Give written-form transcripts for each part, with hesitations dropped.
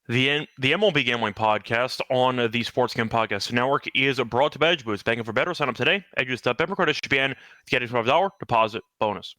The MLB Gambling Podcast on the Sports Gambling Podcast Network is brought to you by Edge Boost. Banking for better. Sign up today. Edge.com. Code SGPN to get a $12 deposit bonus.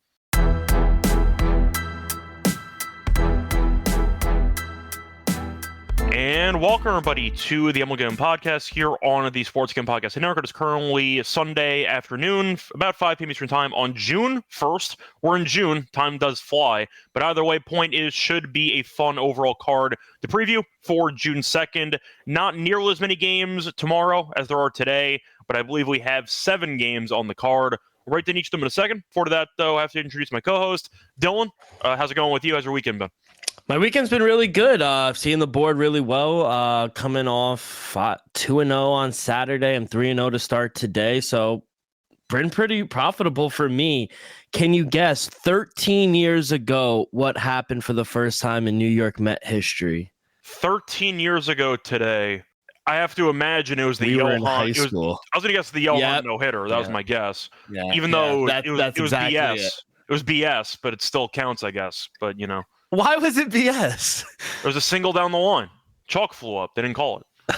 And welcome, everybody, to the MLB Gambling Podcast here on the Sports Gambling Podcast Network. It is currently Sunday afternoon, about 5 p.m. Eastern Time on June 1st. We're in June. Time does fly. But either way, point is, should be a fun overall card to preview for June 2nd. Not nearly as many games tomorrow as there are today, but I believe we have 7 games on the card. We'll write down each of them in a second. Before that, though, I have to introduce my co-host, Dylan. How's it going with you? How's your weekend been? My weekend's been really good. I've seen the board really well. Coming off 2-0 on Saturday. I'm 3-0 to start today. So been pretty profitable for me. Can you guess 13 years ago what happened for the first time in New York Met history? 13 years ago today. I have to imagine it was the Johan. In high school. I was going to guess the Johan no-hitter. That was my guess. Yeah. Even though that's it was exactly BS. It. It was BS, but it still counts, I guess. But, you know. Why was it BS? There was a single down the line. Chalk flew up. They didn't call it.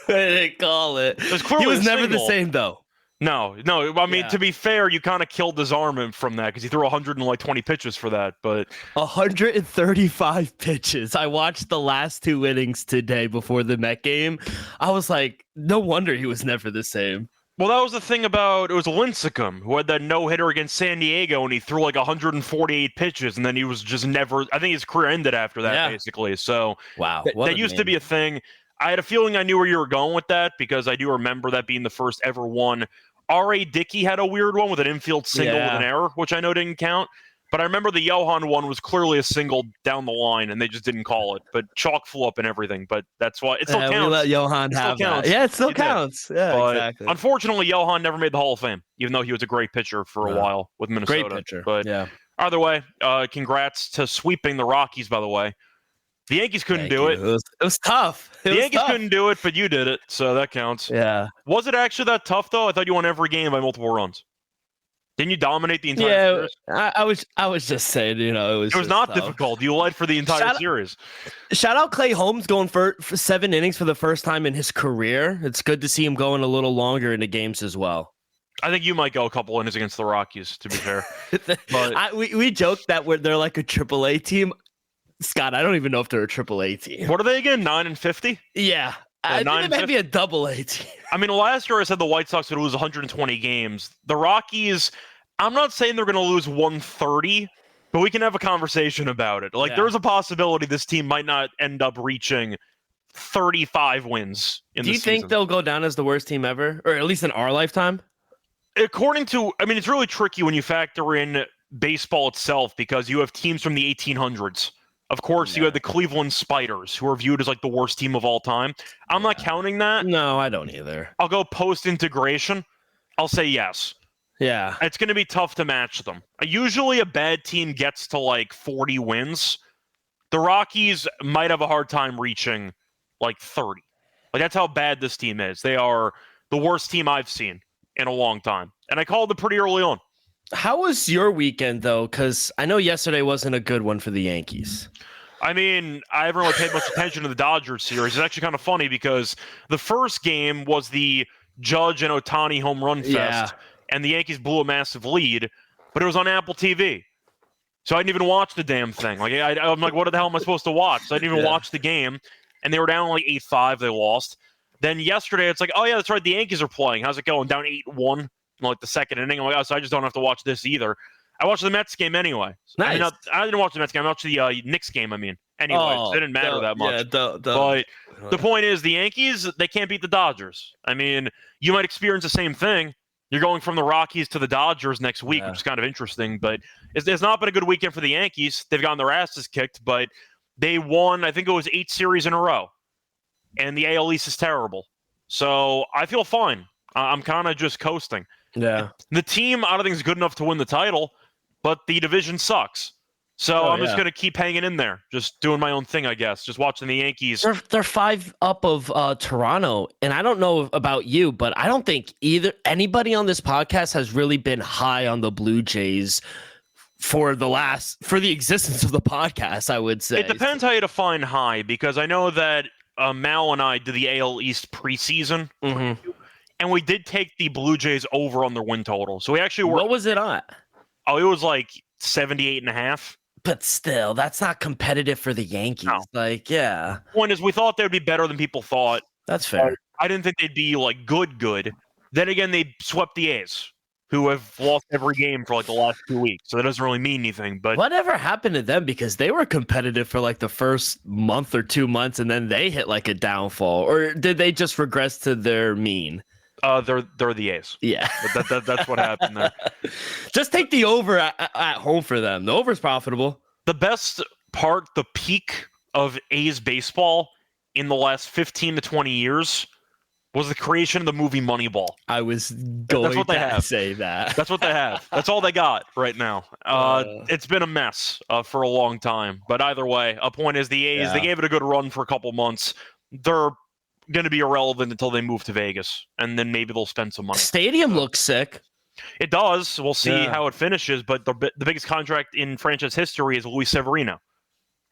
They didn't call it. It was clearly he was never single. the same, though. No. I mean, to be fair, you kind of killed his arm from that because he threw 120 pitches for that. But 135 pitches. I watched the last 2 innings today before the Met game. I was like, no wonder he was never the same. Well, that was the thing about, it was Lincecum who had that no-hitter against San Diego, and he threw like 148 pitches, and then he was just never, I think his career ended after that, basically. So wow, that used to be a thing. I had a feeling I knew where you were going with that, because I do remember that being the first ever one. R.A. Dickey had a weird one with an infield single with an error, which I know didn't count. But I remember the Johan one was clearly a single down the line, and they just didn't call it. But chalk flew up and everything. But that's why it still counts. We let Johan have that. Yeah, it still counts. Yeah, but exactly. Unfortunately, Johan never made the Hall of Fame, even though he was a great pitcher for a while with Minnesota. Great pitcher. But either way, congrats to sweeping the Rockies, by the way. The Yankees couldn't do it. It was tough. The Yankees couldn't do it, but you did it, so that counts. Yeah. Was it actually that tough, though? I thought you won every game by multiple runs. Didn't you dominate the entire series? I was just saying, it was not tough. difficult. You led for the entire series. Shout out Clay Holmes going for 7 innings for the first time in his career. It's good to see him going a little longer into games as well. I think you might go a couple innings against the Rockies, to be fair. But we joked that they're like a AAA team. Scott, I don't even know if they're a AAA team. What are they again? 9-50? Yeah. I think it might be a AA team. I mean, last year I said the White Sox would lose 120 games. The Rockies, I'm not saying they're going to lose 130, but we can have a conversation about it. There's a possibility this team might not end up reaching 35 wins in the season. Do you think they'll go down as the worst team ever? Or at least in our lifetime? It's really tricky when you factor in baseball itself, because you have teams from the 1800s. Of course, you had the Cleveland Spiders, who are viewed as like the worst team of all time. I'm not counting that. No, I don't either. I'll go post-integration. I'll say yes. Yeah. It's going to be tough to match them. Usually a bad team gets to like 40 wins. The Rockies might have a hard time reaching like 30. That's how bad this team is. They are the worst team I've seen in a long time. And I called it pretty early on. How was your weekend, though? Because I know yesterday wasn't a good one for the Yankees. I mean, I haven't really paid much attention to the Dodgers series. It's actually kind of funny because the first game was the Judge and Ohtani home run fest, and the Yankees blew a massive lead, but it was on Apple TV. So I didn't even watch the damn thing. I'm like, what the hell am I supposed to watch? So I didn't even watch the game, and they were down like 8-5. They lost. Then yesterday, it's like, oh, yeah, that's right. The Yankees are playing. How's it going? Down 8-1. Like the second inning. I'm like, oh, so I just don't have to watch this either. I watched the Mets game anyway. Nice. I didn't watch the Mets game. I watched the Knicks game, anyway. It didn't matter that much. Yeah, but the point is, the Yankees, they can't beat the Dodgers. I mean, you might experience the same thing. You're going from the Rockies to the Dodgers next week, which is kind of interesting. But it's not been a good weekend for the Yankees. They've gotten their asses kicked, but they won, I think it was 8 series in a row. And the AL East is terrible. So I feel fine. I'm kind of just coasting. Yeah. The team, I don't think, is good enough to win the title, but the division sucks. So I'm just going to keep hanging in there, just doing my own thing, I guess, just watching the Yankees. They're 5 up of Toronto, and I don't know about you, but I don't think anybody on this podcast has really been high on the Blue Jays for the existence of the podcast, I would say. It depends how you define high, because I know that Mal and I did the AL East preseason, and we did take the Blue Jays over on their win total. So we actually were. What was it at? Oh, it was like 78.5. But still, that's not competitive for the Yankees. No. Like, yeah. Point is, we thought they would be better than people thought. That's fair. I didn't think they'd be like good. Then again, they swept the A's, who have lost every game for like the last 2 weeks. So that doesn't really mean anything. But whatever happened to them? Because they were competitive for like the first month or 2 months, and then they hit like a downfall. Or did they just regress to their mean? They're the A's. Yeah, that's what happened there. Just take the over at home for them. The over's profitable. The best part, the peak of A's baseball in the last 15 to 20 years was the creation of the movie Moneyball. I was going to say that. That's what they have. That's all they got right now. It's been a mess for a long time. But either way, a point is the A's, they gave it a good run for a couple months. They're going to be irrelevant until they move to Vegas, and then maybe they'll spend some money. Stadium looks sick. It does. We'll see how it finishes, but the biggest contract in franchise history is Luis Severino.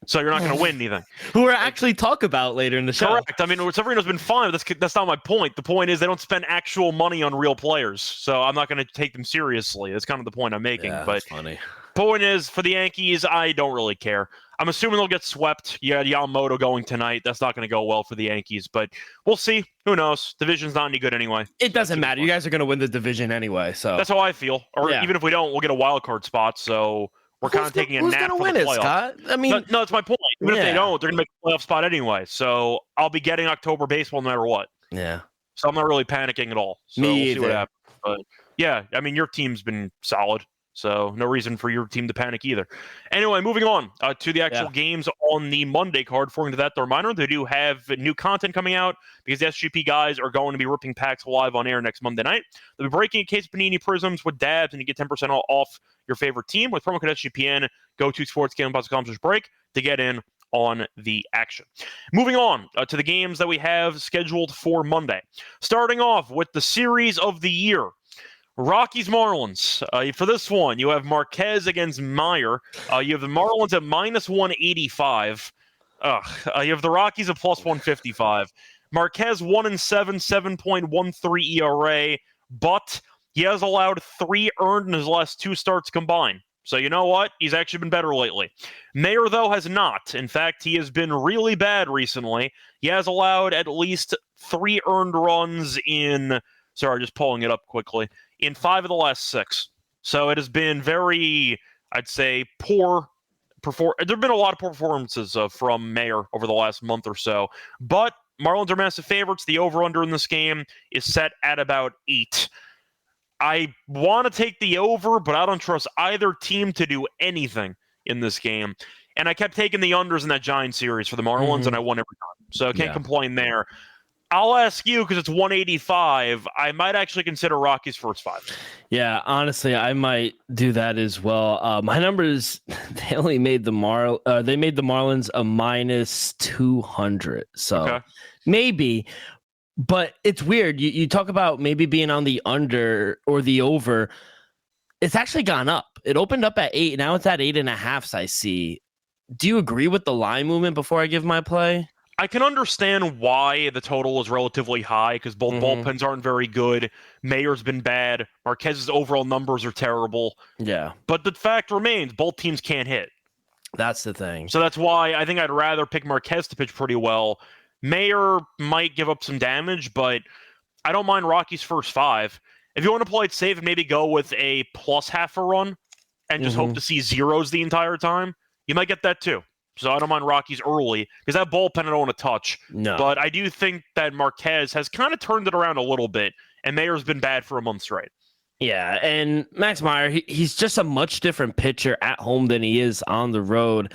So you're not going to win anything. Who we'll actually talk about later in the show. Correct. I mean, Severino's been fine, but that's not my point. The point is they don't spend actual money on real players, so I'm not going to take them seriously. That's kind of the point I'm making. Yeah, but that's funny. Point is, for the Yankees, I don't really care. I'm assuming they'll get swept. You had Yamamoto going tonight. That's not going to go well for the Yankees, but we'll see. Who knows? Division's not any good anyway. It doesn't matter. You guys are going to win the division anyway. So that's how I feel. Or even if we don't, we'll get a wild card spot. So we're kind of taking a nap for the playoffs. Scott? I mean, no, that's my point. Even if they don't, they're going to make a playoff spot anyway. So I'll be getting October baseball no matter what. Yeah. So I'm not really panicking at all. So we'll see what happens. But yeah, I mean, your team's been solid. So no reason for your team to panic either. Anyway, moving on to the actual games on the Monday card. Before into that, the reminder, they do have new content coming out because the SGP guys are going to be ripping packs live on air next Monday night. They'll be breaking a case of Panini Prisms with dabs, and you get 10% off your favorite team with promo code SGPN. Go to sportsgamblingpodcast.com/break to get in on the action. Moving on to the games that we have scheduled for Monday. Starting off with the series of the year. Rockies Marlins. For this one, you have Marquez against Meyer. You have the Marlins at minus 185. You have the Rockies at plus 155. Marquez 1-7, 7.13 ERA, but he has allowed 3 earned in his last 2 starts combined. So you know what? He's actually been better lately. Meyer, though, has not. In fact, he has been really bad recently. He has allowed at least 3 earned runs in... Sorry, just pulling it up quickly. In 5 of the last 6. So it has been very, I'd say, poor. There have been a lot of poor performances from Meyer over the last month or so. But Marlins are massive favorites. The over-under in this game is set at about 8. I want to take the over, but I don't trust either team to do anything in this game. And I kept taking the unders in that Giants series for the Marlins, and I won every time. So I can't complain there. I'll ask you, because it's 185, I might actually consider Rockies first 5. Yeah, honestly, I might do that as well. My numbers, they only made the Marlins a minus 200. So maybe, but it's weird. You talk about maybe being on the under or the over. It's actually gone up. It opened up at 8. Now it's at 8.5, I see. Do you agree with the line movement before I give my play? I can understand why the total is relatively high because both bullpens aren't very good. Mayer's been bad. Marquez's overall numbers are terrible. Yeah. But the fact remains, both teams can't hit. That's the thing. So that's why I think I'd rather pick Marquez to pitch pretty well. Mayer might give up some damage, but I don't mind Rocky's first 5. If you want to play it safe and maybe go with a plus half a run and just hope to see zeros the entire time, you might get that too. So I don't mind Rockies early because that bullpen I don't want to touch. No. But I do think that Marquez has kind of turned it around a little bit, and Mayer's been bad for a month straight. Yeah, and Max Meyer, he's just a much different pitcher at home than he is on the road.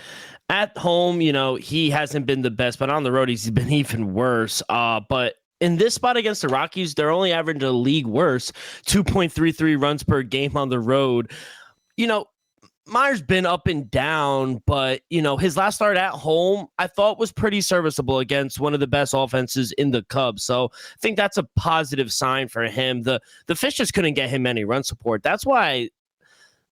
At home, he hasn't been the best, but on the road, he's been even worse. But in this spot against the Rockies, they're only averaging a league worse, 2.33 runs per game on the road. Meyer's been up and down, but, his last start at home, I thought was pretty serviceable against one of the best offenses in the Cubs. So I think that's a positive sign for him. The Fish just couldn't get him any run support. That's why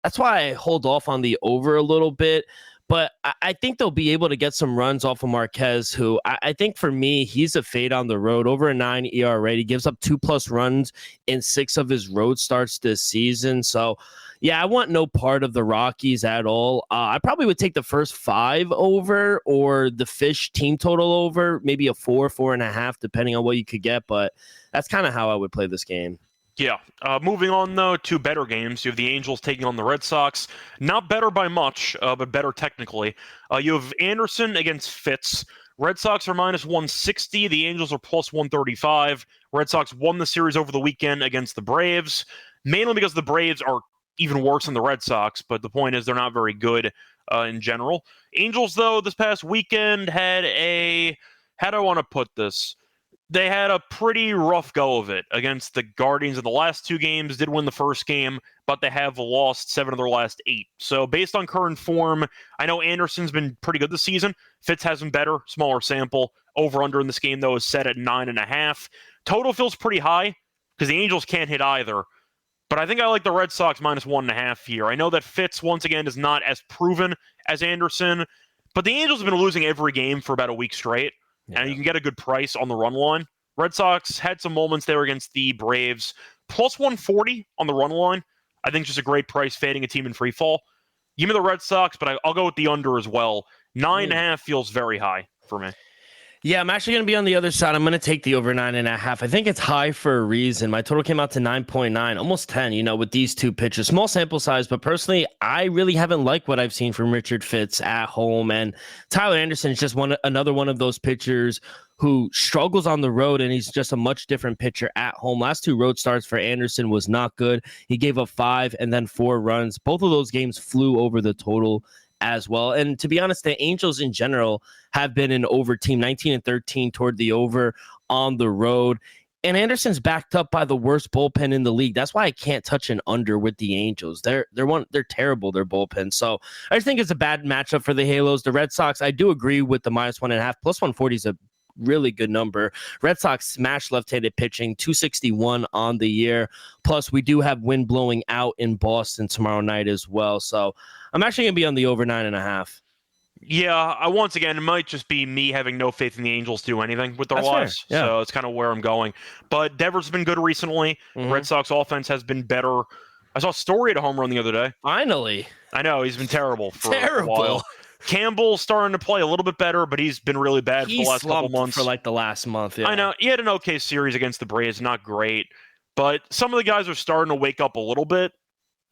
that's why I hold off on the over a little bit. But I think they'll be able to get some runs off of Marquez, who I think for me, he's a fade on the road. Over a 9 ERA. He gives up 2+ runs in 6 of his road starts this season. So, yeah, I want no part of the Rockies at all. I probably would take the first 5 over or the Fish team total over, maybe a 4.5, depending on what you could get. But that's kind of how I would play this game. Yeah. Moving on, though, to better games. You have the Angels taking on the Red Sox. Not better by much, but better technically. You have Anderson against Fitz. Red Sox are -160. The Angels are +135. Red Sox won the series over the weekend against the Braves, mainly because the Braves are even worse than the Red Sox, but the point is they're not very good in general. Angels, though, this past weekend had how do I want to put this? They had a pretty rough go of it against the Guardians in the last 2 games, did win the first game, but they have lost 7 of their last 8. So based on current form, I know Anderson's been pretty good this season. Fitz has been better, smaller sample. Over-under in this game, though, is set at 9.5. Total feels pretty high because the Angels can't hit either. But I think I like the Red Sox -1.5 here. I know that Fitz, once again, is not as proven as Anderson, but the Angels have been losing every game for about a week straight. Yeah. And you can get a good price on the run line. Red Sox had some moments there against the Braves. +140 on the run line. I think just a great price fading a team in free fall. Give me the Red Sox, but I'll go with the under as well. 9.5 feels very high for me. Yeah, I'm actually going to be on the other side. I'm going to take the over 9.5. I think it's high for a reason. My total came out to 9.9, almost 10, with these 2 pitches. Small sample size, but personally, I really haven't liked what I've seen from Richard Fitz at home. And Tyler Anderson is just another one of those pitchers who struggles on the road, and he's just a much different pitcher at home. Last 2 road starts for Anderson was not good. He gave up 5 and then 4 runs. Both of those games flew over the total as well. And to be honest, the Angels in general have been an over team, 19-13 toward the over on the road. And Anderson's backed up by the worst bullpen in the league. That's why I can't touch an under with the Angels. They're terrible, their bullpen. So I just think it's a bad matchup for the Halos. The Red Sox, I do agree with the -1.5. +140 is a really good number. Red Sox smash left-handed pitching, 261 on the year. Plus, we do have wind blowing out in Boston tomorrow night as well. So I'm actually going to be on the over 9.5. Yeah, once again, it might just be me having no faith in the Angels to do anything with their lives. Yeah. So it's kind of where I'm going. But Devers has been good recently. Mm-hmm. Red Sox offense has been better. I saw Story at a home run the other day. Finally. I know, he's been terrible for a while. Campbell's starting to play a little bit better, but he's been really bad for the last couple months. For like the last month, yeah. I know. He had an okay series against the Braves, not great. But some of the guys are starting to wake up a little bit,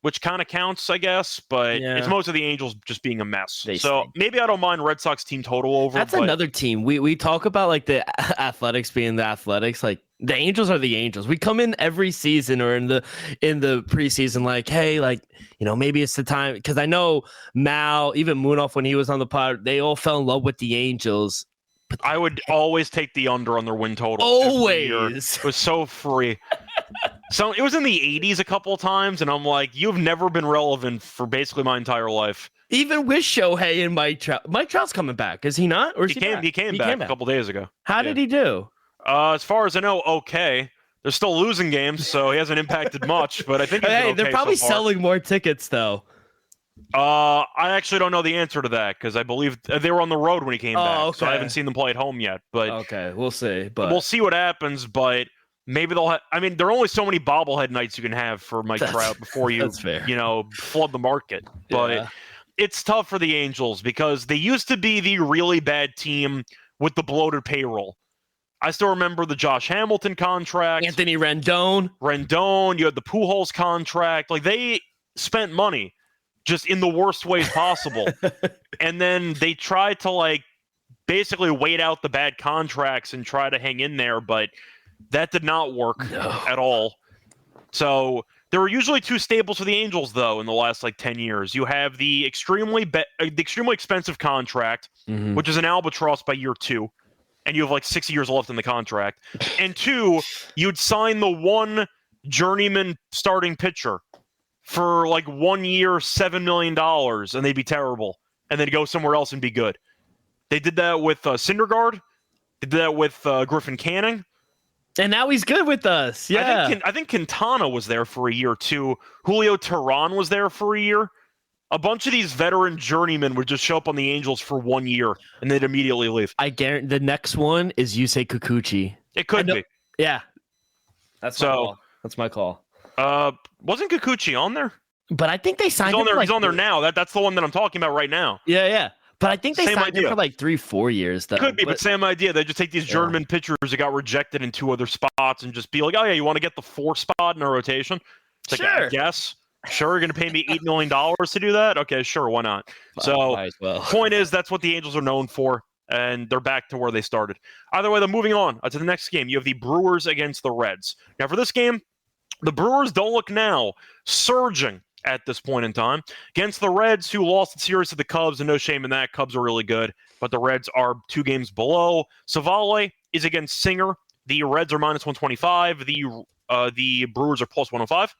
which kind of counts, I guess. But it's most of the Angels just being a mess. Maybe I don't mind Red Sox team total over. That's another team. We talk about like the Athletics being the Athletics. Like the Angels are the Angels. We come in every season or in the preseason like, hey, like, maybe it's the time. Because I know Mal, even Moonoff when he was on the pod, they all fell in love with the Angels. But I would always take the under on their win total. Always. It was so free. So it was in the 80s a couple of times, and I'm like, you've never been relevant for basically my entire life. Even with Shohei and Mike Trout. Mike Trout's coming back. Is he not? Or is he came back a couple days ago. How did he do? As far as I know, okay. They're still losing games, so he hasn't impacted much, but I think he's been okay they're probably so far. Selling more tickets, though. I actually don't know the answer to that because I believe they were on the road when he came back, okay. So I haven't seen them play at home yet. But okay, we'll see. But we'll see what happens, but maybe they'll I mean, there are only so many bobblehead nights you can have for Mike Trout before you, flood the market. But it's tough for the Angels because they used to be the really bad team with the bloated payroll. I still remember the Josh Hamilton contract. Anthony Rendon. You had the Pujols contract. Like, they spent money just in the worst ways possible. And then they tried to, basically wait out the bad contracts and try to hang in there, but that did not work at all. So there were usually 2 staples for the Angels, though, in the last, 10 years. You have the extremely expensive contract, which is an albatross by year 2. And you have 6 years left in the contract. And 2, you'd sign the one journeyman starting pitcher for 1 year, $7 million, and they'd be terrible. And they'd go somewhere else and be good. They did that with Syndergaard. They did that with Griffin Canning. And now he's good with us. Yeah. I think Quintana was there for a year too. Julio Teheran was there for a year. A bunch of these veteran journeymen would just show up on the Angels for 1 year and they'd immediately leave. I guarantee the next one is Yusei Kikuchi. It could be. Yeah. That's my call. That's my call. Wasn't Kikuchi on there? But I think they signed him. He's on there now. That's the one that I'm talking about right now. Yeah. But I think they signed him for like 3-4 years. Though. Could be, but same idea. They just take these journeyman pitchers that got rejected in 2 other spots and just be like, oh, yeah, you want to get the 4 spot in a rotation? It's like, I guess. Sure, you're going to pay me $8 million to do that? Okay, sure, why not? Point is, that's what the Angels are known for, and they're back to where they started. Either way, they're moving on to the next game. You have the Brewers against the Reds. Now, for this game, the Brewers don't look now surging at this point in time. Against the Reds, who lost the series to the Cubs, and no shame in that. Cubs are really good, but the Reds are 2 games below. Savale is against Singer. The Reds are minus 125. The Brewers are plus 105.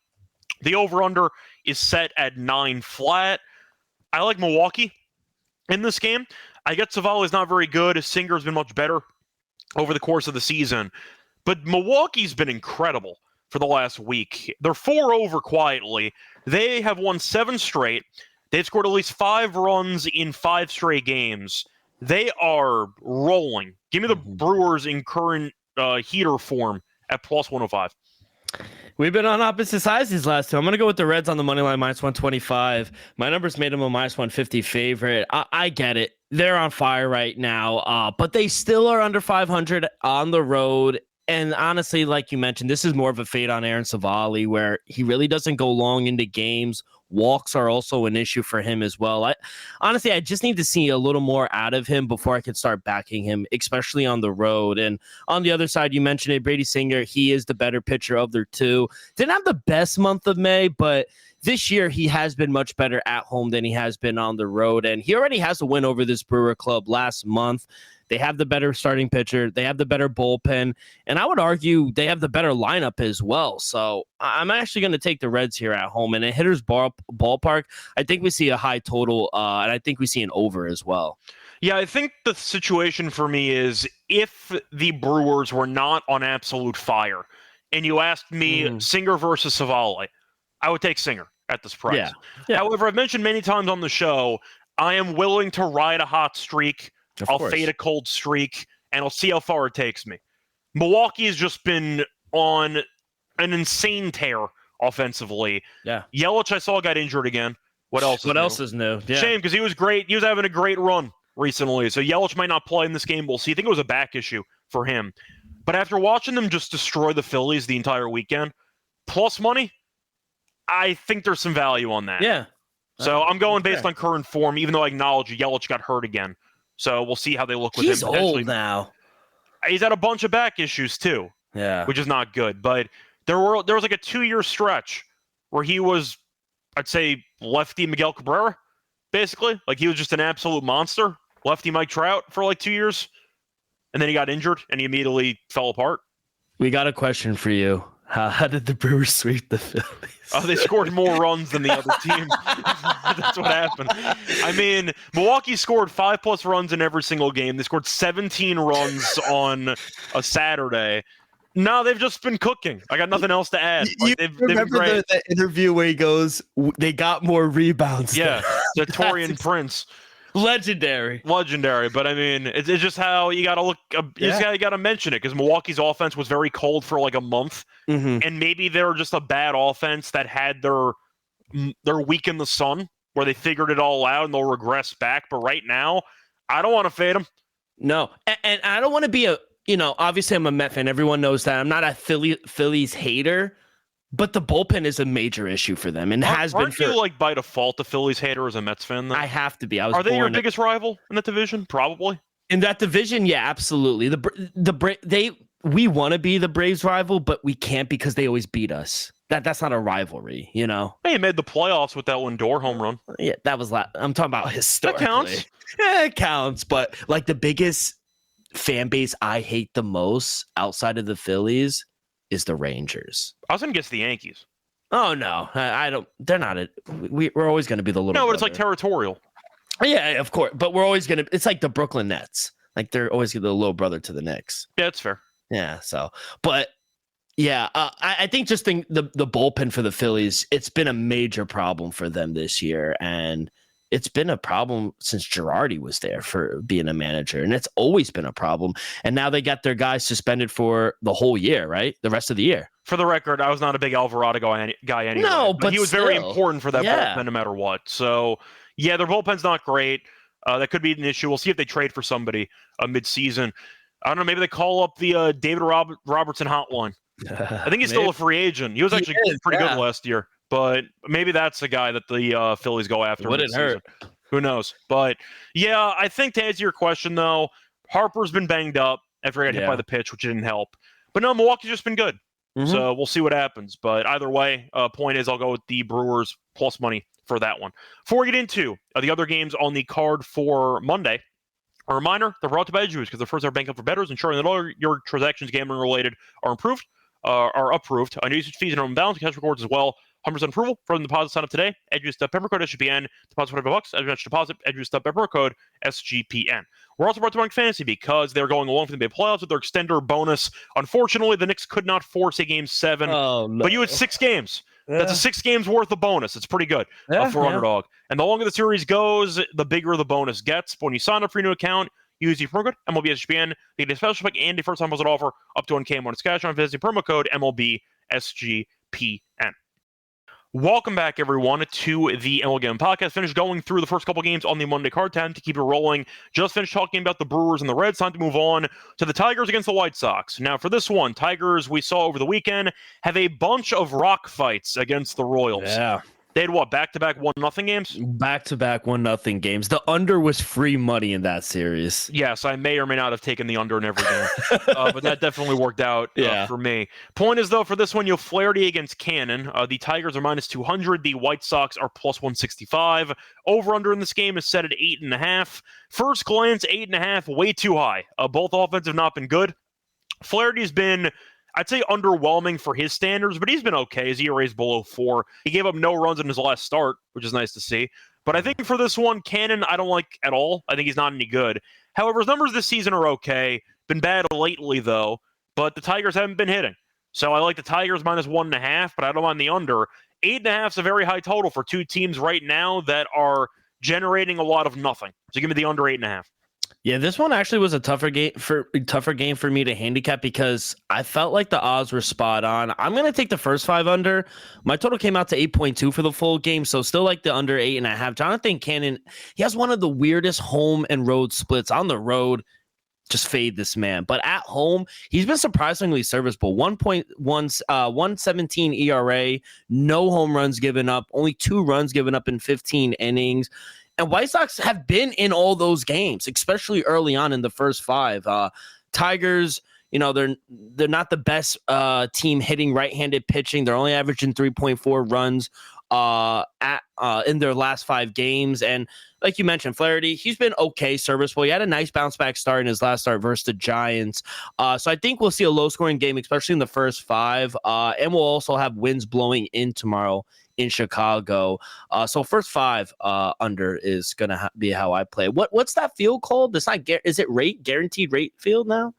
The over-under is set at 9 flat. I like Milwaukee in this game. I get Savale is not very good. Singer's been much better over the course of the season. But Milwaukee's been incredible for the last week. They're 4 over quietly. They have won 7 straight. They've scored at least 5 runs in 5 straight games. They are rolling. Give me the Brewers in current heater form at plus 105. We've been on opposite sides these last 2. I'm going to go with the Reds on the money line, minus 125. My numbers made them a minus 150 favorite. I get it. They're on fire right now, but they still are under 500 on the road. And honestly, like you mentioned, this is more of a fade on Aaron Savale, where he really doesn't go long into games. Walks are also an issue for him as well. I just need to see a little more out of him before I can start backing him, especially on the road. And on the other side, you mentioned it, Brady Singer. He is the better pitcher of their 2. Didn't have the best month of May, but this year he has been much better at home than he has been on the road. And he already has a win over this Brewer club last month. They have the better starting pitcher. They have the better bullpen. And I would argue they have the better lineup as well. So I'm actually going to take the Reds here at home. And in Hitter's Ballpark, I think we see a high total, and I think we see an over as well. Yeah, I think the situation for me is if the Brewers were not on absolute fire, and you asked me Singer versus Savale, I would take Singer at this price. Yeah. However, I've mentioned many times on the show, I am willing to ride a hot streak. I'll fade a cold streak, and I'll see how far it takes me. Milwaukee has just been on an insane tear offensively. Yeah. Yelich, I saw, got injured again. What else is new? Yeah. Shame, because he was great. He was having a great run recently. So Yelich might not play in this game. We'll see. I think it was a back issue for him. But after watching them just destroy the Phillies the entire weekend, plus money, I think there's some value on that. Yeah. So I'm going based on current form, even though I acknowledge Yelich got hurt again. So we'll see how they look with him. He's old now. He's had a bunch of back issues too. Yeah. Which is not good. But there was like a 2-year stretch where he was, I'd say, lefty Miguel Cabrera, basically. Like he was just an absolute monster. Lefty Mike Trout for like 2 years. And then he got injured and he immediately fell apart. We got a question for you. How did the Brewers sweep the Phillies? Oh, they scored more runs than the other team. That's what happened. I mean, Milwaukee scored 5+ runs in every single game. They scored 17 runs on a Saturday. No, they've just been cooking. I got nothing else to add. Like, they've been great. The interview where he goes, they got more rebounds. Yeah, the Torian Prince. Legendary. But I mean, it's just how you got to look. You got to mention it because Milwaukee's offense was very cold for like a month, and maybe they're just a bad offense that had their week in the sun where they figured it all out and they'll regress back. But right now, I don't want to fade them. No, and I don't want to be obviously I'm a Met fan. Everyone knows that. I'm not a Phillies hater. But the bullpen is a major issue for them, and has been. Aren't you like by default a Phillies hater as a Mets fan? Then? I have to be. Are they your biggest rival in that division? Probably. In that division, yeah, absolutely. We want to be the Braves' rival, but we can't because they always beat us. That's not a rivalry, you know. They made the playoffs with that Lindor home run. Yeah, that was I'm talking about historically. That counts. Yeah, it counts. But like the biggest fan base I hate the most outside of the Phillies is the Rangers. I was going to guess the Yankees. Oh, no. I don't. They're not it. We're always going to be the little. No, but brother. It's like territorial. Yeah, of course. But we're always going to. It's like the Brooklyn Nets. Like they're always the little brother to the Knicks. Yeah, that's fair. Yeah. So, but yeah, I think just the bullpen for the Phillies, it's been a major problem for them this year, and it's been a problem since Girardi was there for being a manager, and it's always been a problem. And now they got their guys suspended for the whole year, right? The rest of the year. For the record, I was not a big Alvarado guy anyway. No, but he was very important for that bullpen no matter what. So, yeah, their bullpen's not great. That could be an issue. We'll see if they trade for somebody mid-season. I don't know. Maybe they call up the David Robertson hotline. I think he's still a free agent. He was actually pretty good last year. But maybe that's the guy that the Phillies go after. Wouldn't hurt. Who knows? But, yeah, I think to answer your question, though, Harper's been banged up after he got hit by the pitch, which didn't help. But no, Milwaukee's just been good. Mm-hmm. So we'll see what happens. But either way, point is I'll go with the Brewers plus money for that one. Before we get into the other games on the card for Monday, a reminder, they're brought to by Edgewood because they're first ever bank up for bettors, ensuring that all your transactions gambling related are approved. No usage fees and home balance, cash records as well. 100% approval for the deposit sign up today. Edgewood pepper code SGPN. Deposit $25. Edgewood deposit. Edgewood pepper code SGPN. We're also brought to Bank Fantasy because they're going along for the NBA playoffs with their extender bonus. Unfortunately, the Knicks could not force a game 7, but you had 6 games. Yeah. That's a 6 games worth of bonus. It's pretty good for underdog. And the longer the series goes, the bigger the bonus gets. But when you sign up for your new account, use the promo code MLB SGPN. They get a special pick and a first time deposit offer up to 1K bonus cash on fantasy promo code MLB SGPN. Welcome back, everyone, to the MLB Gambling Podcast. Finished going through the first couple games on the Monday card. Time to keep it rolling. Just finished talking about the Brewers and the Reds. Time to move on to the Tigers against the White Sox. Now, for this one, Tigers, we saw over the weekend, have a bunch of rock fights against the Royals. Yeah. They had what, back-to-back 1-0 games? Back-to-back 1-0 games. The under was free money in that series. Yes, I may or may not have taken the under in every game, but that definitely worked out for me. Point is, though, for this one, you have Flaherty against Cannon. The Tigers are minus 200. The White Sox are plus 165. Over-under in this game is set at 8.5. First glance, 8.5, way too high. Both offenses have not been good. Flaherty's been, I'd say, underwhelming for his standards, but he's been okay. His ERA is below 4. He gave up no runs in his last start, which is nice to see. But I think for this one, Cannon, I don't like at all. I think he's not any good. However, his numbers this season are okay. Been bad lately, though. But the Tigers haven't been hitting. So I like the Tigers minus 1.5, but I don't mind the under. 8.5 is a very high total for two teams right now that are generating a lot of nothing. So give me the under 8.5. Yeah, this one actually was a tougher game for me to handicap because I felt like the odds were spot on. I'm going to take the first 5 under. My total came out to 8.2 for the full game, so still like the under 8.5. Jonathan Cannon, he has one of the weirdest home and road splits. On the road, just fade this man. But at home, he's been surprisingly serviceable. 1.117 ERA, no home runs given up, only 2 runs given up in 15 innings. And White Sox have been in all those games, especially early on in the first 5. Tigers, they're not the best team hitting right-handed pitching. They're only averaging 3.4 runs in their last 5 games. And like you mentioned, Flaherty, he's been okay, serviceable. He had a nice bounce-back start in his last start versus the Giants. So I think we'll see a low-scoring game, especially in the first 5. And we'll also have winds blowing in tomorrow in Chicago. So first 5 under is going to be how I play. What's that field called? It's not is it guaranteed rate field now?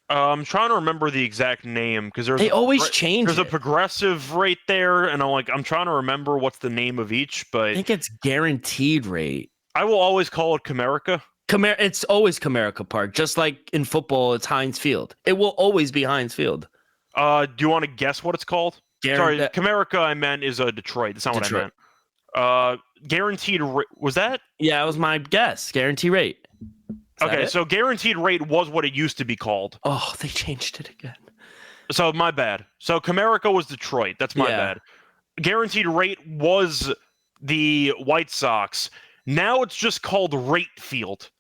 I'm trying to remember the exact name because they always change. There's a progressive rate there, and I'm trying to remember what's the name of each, but I think it's guaranteed rate. I will always call it Comerica. It's always Comerica Park, just like in football, it's Heinz Field. It will always be Heinz Field. Do you want to guess what it's called? Sorry, Comerica I meant is Detroit. That's not what I meant. Guaranteed rate, was that? Yeah, that was my guess. Guaranteed rate. Okay, so guaranteed rate was what it used to be called. Oh, they changed it again. So my bad. So Comerica was Detroit. That's my bad. Guaranteed rate was the White Sox. Now it's just called Rate Field.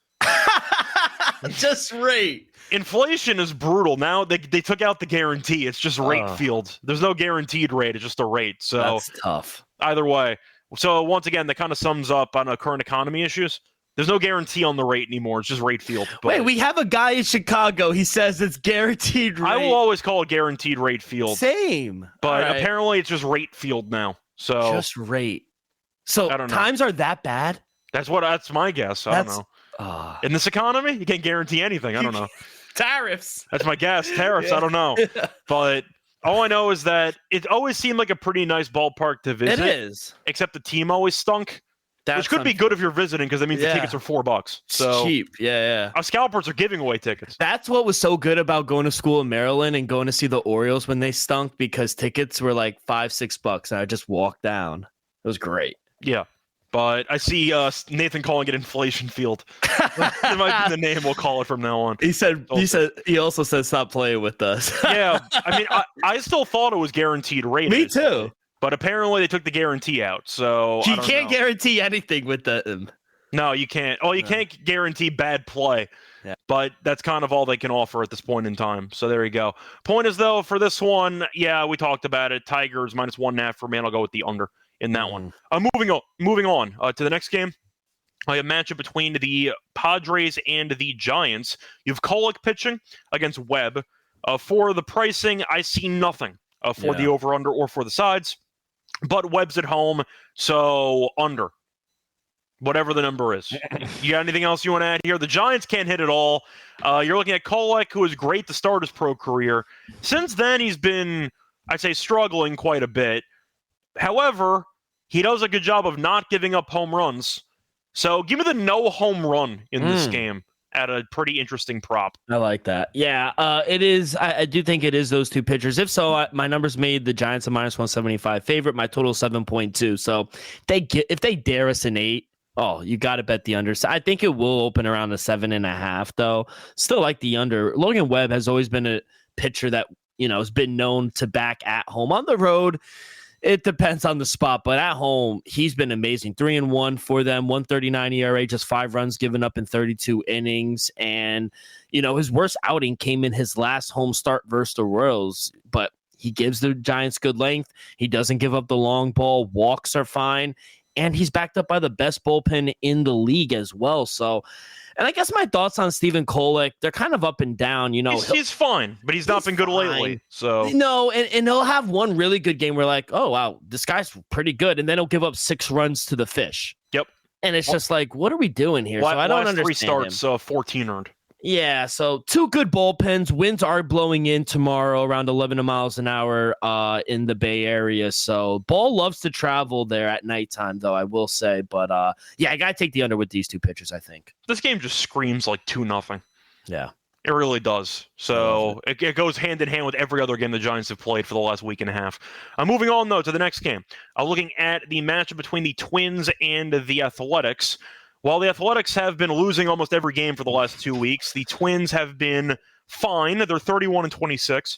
Just rate. Inflation is brutal. Now they took out the guarantee. It's just rate field. There's no guaranteed rate. It's just a rate. So that's tough. Either way. So once again, that kind of sums up on current economy issues. There's no guarantee on the rate anymore. It's just rate field. But wait, we have a guy in Chicago. He says it's guaranteed rate. I will always call it guaranteed rate field. Same. But apparently it's just rate field now. So just rate. So times are that bad? That's my guess. I don't know. In this economy, you can't guarantee anything. I don't know. Tariffs. That's my guess. Tariffs. I don't know. But all I know is that it always seemed like a pretty nice ballpark to visit. It is. Except the team always stunk. Which could be good if you're visiting because that means the tickets are $4. So cheap. Yeah. Scalpers are giving away tickets. That's what was so good about going to school in Maryland and going to see the Orioles when they stunk, because tickets were like $5-6 and I just walked down. It was great. Yeah. But I see Nathan calling it Inflation Field. It might be the name we'll call it from now on. He also said stop playing with us. Yeah. I mean, I still thought it was guaranteed rate. Me too. But apparently they took the guarantee out, so you can't guarantee anything with them. No, you can't. Oh, you can't guarantee bad play. Yeah. But that's kind of all they can offer at this point in time. So there you go. Point is, though, for this one, yeah, we talked about it. Tigers -1.5 for me, and I'll go with the under in that one. Moving on to the next game. A matchup between the Padres and the Giants. You have Kolek pitching against Webb. For the pricing, I see nothing for the over-under or for the sides. But Webb's at home, so under. Whatever the number is. You got anything else you want to add here? The Giants can't hit at all. You're looking at Kolek, who was great to start his pro career. Since then, he's been, I'd say, struggling quite a bit. However, he does a good job of not giving up home runs. So give me the no home run in this game at a pretty interesting prop. I like that. Yeah, it is. I do think it is those two pitchers. If so, my numbers made the Giants a -175 favorite. My total 7.2. So if they dare us an 8, you got to bet the under. I think it will open around a 7.5, though. Still like the under. Logan Webb has always been a pitcher that has been known to back at home. On the road, it depends on the spot, but at home, he's been amazing. 3-1 for them, 1.39 ERA, just 5 runs given up in 32 innings. And, his worst outing came in his last home start versus the Royals, but he gives the Giants good length. He doesn't give up the long ball. Walks are fine. And he's backed up by the best bullpen in the league as well. So, and I guess my thoughts on Stephen Kolek, they're kind of up and down. He's fine, but he's not been good lately. So no, and he'll have one really good game where like, oh wow, this guy's pretty good, and then he'll give up 6 runs to the Fish. Yep. And it's just like, what are we doing here? So I don't understand. 3 starts, 14 earned. Yeah, so 2 good bullpens. Winds are blowing in tomorrow around 11 miles an hour in the Bay Area. So ball loves to travel there at nighttime, though, I will say. But I got to take the under with these 2 pitchers, I think. This game just screams like 2-0. Yeah. It really does. So it goes hand in hand with every other game the Giants have played for the last week and a half. Moving on, though, to the next game. Looking at the matchup between the Twins and the Athletics. While the Athletics have been losing almost every game for the last 2 weeks, the Twins have been fine. They're 31-26.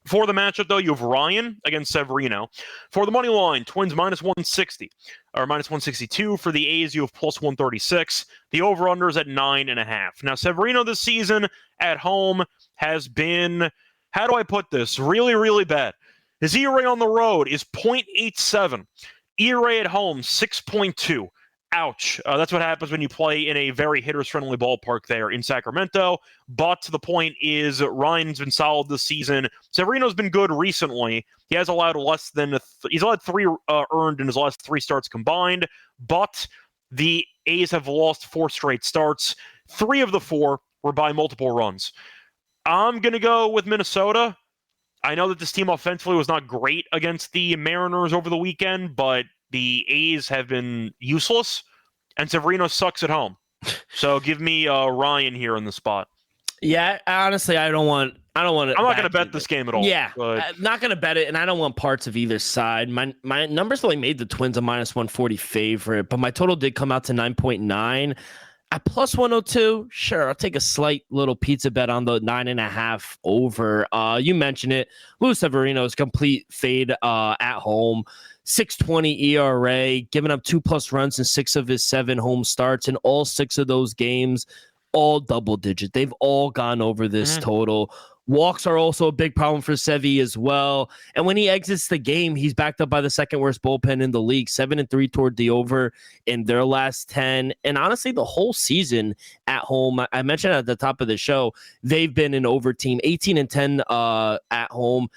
For the matchup, though, you have Ryan against Severino. For the money line, Twins -160 or -162. For the A's, you have +136. The over-under is at 9.5. Now, Severino this season at home has been, how do I put this, really, really bad. His ERA on the road is .87. ERA at home, 6.2. Ouch. That's what happens when you play in a very hitters-friendly ballpark there in Sacramento. But the point is, Ryan's been solid this season. Severino's been good recently. He has allowed he's allowed 3 earned in his last 3 starts combined. But the A's have lost 4 straight starts. 3 of the 4 were by multiple runs. I'm going to go with Minnesota. I know that this team offensively was not great against the Mariners over the weekend, but the A's have been useless, and Severino sucks at home. So give me Ryan here in the spot. Yeah, honestly, I don't want. I'm not going to bet this game at all. Yeah, I'm not going to bet it, and I don't want parts of either side. My numbers only made the Twins a -140 favorite, but my total did come out to 9.9. At +102, sure, I'll take a slight little pizza bet on the 9.5 over. You mentioned it. Luis Severino's complete fade at home. 6.20 ERA, giving up 2+ runs in 6 of his 7 home starts, and all 6 of those games, all double digit. They've all gone over this total. Walks are also a big problem for Sevy as well. And when he exits the game, he's backed up by the second worst bullpen in the league, 7-3 toward the over in their last 10. And honestly, the whole season at home, I mentioned at the top of the show, they've been an over team, 18-10 at home.